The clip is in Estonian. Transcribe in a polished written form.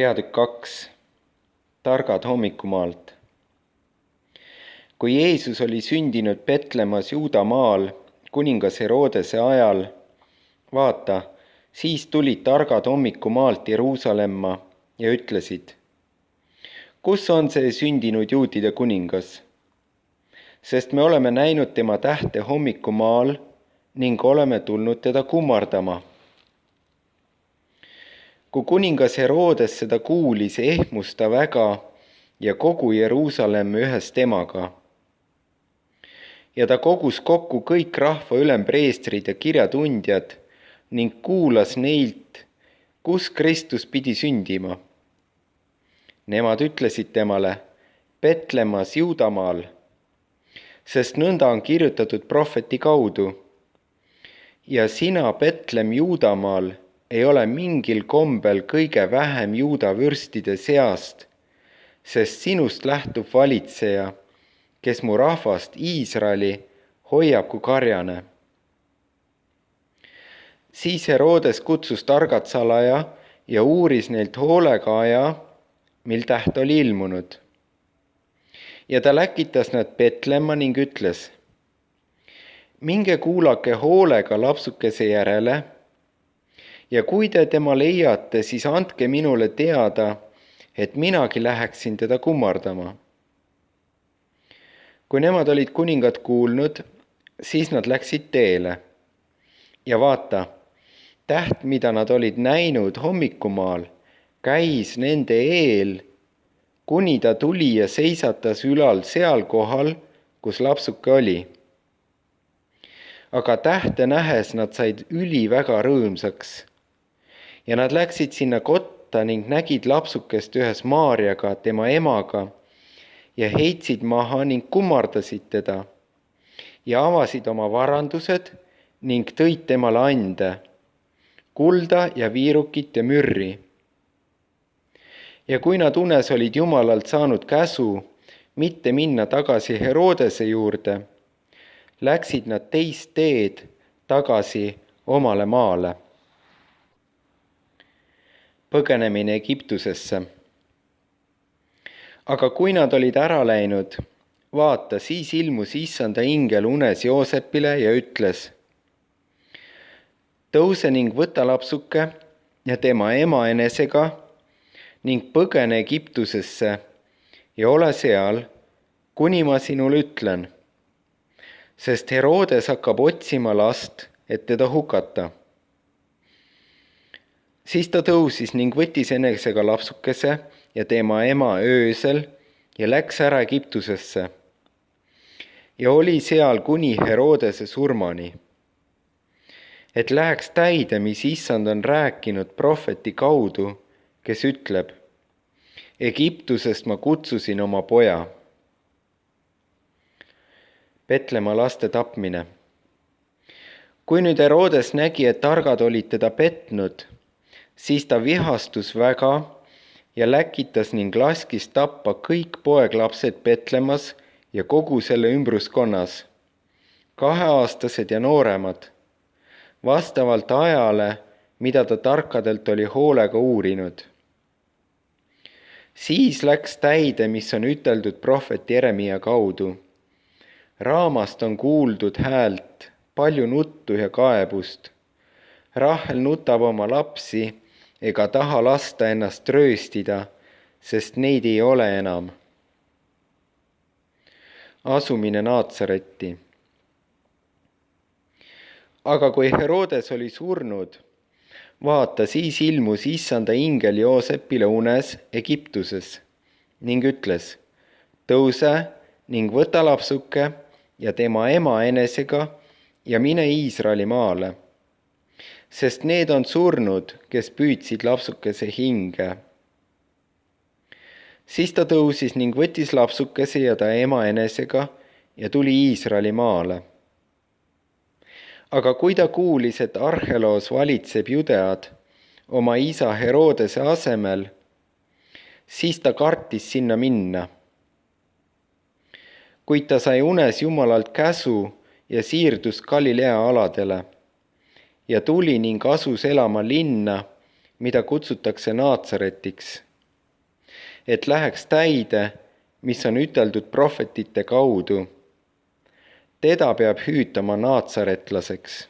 Peatükk 2. Targad hommikumaalt. Kui Jeesus oli sündinud Petlemmas Juudamaal kuningas Herodese ajal, vaata, siis tulid targad hommikumaalt Jeruusalemma ja ütlesid: kus on see sündinud juutide kuningas? Sest me oleme näinud tema tähte hommikumaal ning oleme tulnud teda kummardama. Kui kuningas Herodes seda kuulis, ehmus ta väga ja kogu Jeruusalemm ühes temaga. Ja ta kogus kokku kõik rahva ülempreestrid ja kirjatundjad ning kuulas neilt, kus Kristus pidi sündima. Nemad ütlesid temale: Petlemmas Juudamaal, sest nõnda on kirjutatud prohveti kaudu. Ja sina, Petlemm Juudamaal, ei ole mingil kombel kõige vähem juuda vürstide seast, sest sinust lähtub valitseja, kes mu rahvast Iisraeli hoiab kui karjane. Siis Herodes kutsus targad salaja ja uuris neilt hoolega aja, mil täht oli ilmunud. Ja ta läkitas nad Petlemma ning ütles: minge kuulake hoolega lapsukese järele, ja kui te tema leiate, siis andke minule teada, et minagi läheksin teda kummardama. Kui nemad olid kuningat kuulnud, siis nad läksid teele. Ja vaata, täht, mida nad olid näinud hommikumaal, käis nende eel, kuni ta tuli ja seisatas ülal seal kohal, kus lapsuke oli. Aga tähte nähes nad said üliväga rõõmsaks. Ja nad läksid sinna kotta ning nägid lapsukest ühes Maarjaga, tema emaga, ja heitsid maha ning kummardasid teda ja avasid oma varandused ning tõid temale ande, kulda ja viirukit ja mürri. Ja kui nad unes olid Jumalalt saanud käsu mitte minna tagasi Herodese juurde, läksid nad teist teed tagasi omale maale. Põgenemine Egiptusesse. Aga kui nad olid ära läinud, vaata, siis ilmus Issanda ingel unes Joosepile ja ütles: tõuse ning võta lapsuke ja tema ema enesega ning põgene Egiptusesse ja ole seal, kuni ma sinule ütlen, sest Herodes hakkab otsima last, et teda hukata. Siis ta tõusis ning võttis enesega lapsukese ja tema ema öösel ja läks ära Egiptusesse ja oli seal kuni Herodese surmani, et läheks täide, mis Issand on rääkinud prohveti kaudu, kes ütleb: Egiptusest ma kutsusin oma poja. Petlemma laste tapmine. Kui nüüd Herodes nägi, et targad olid teda petnud, siis ta vihastus väga ja läkitas ning laskis tappa kõik poeglapsed Petlemmas ja kogu selle ümbruskonnas, 2-aastased ja nooremad, vastavalt ajale, mida ta tarkadelt oli hoolega uurinud. Siis läks täide, mis on üteldud prohvet Jeremia kaudu. Raamast on kuuldud häält, palju nuttu ja kaebust. Rahel nutab oma lapsi ega taha lasta ennast rööstida, sest neid ei ole enam. Asumine Naatsaretti. Aga kui Herodes oli surnud, vaata, siis ilmus Issanda ingel Joosepile unes Egiptuses ning ütles: tõuse ning võta lapsuke ja tema ema enesega ja mine Iisraeli maale, sest need on surnud, kes püüdsid lapsukese hinge. Siis ta tõusis ning võttis lapsukese ja ta ema enesega ja tuli Iisraeli maale. Aga kui ta kuulis, et Arhelos valitseb Judead oma isa Herodese asemel, siis ta kartis sinna minna. Kuid ta sai unes Jumalalt käsu ja siirdus Galilea aladele ja tuli ning asus elama linna, mida kutsutakse Naatsaretiks, et läheks täide, mis on üteldud prohvetite kaudu. Teda peab hüütama naatsaretlaseks.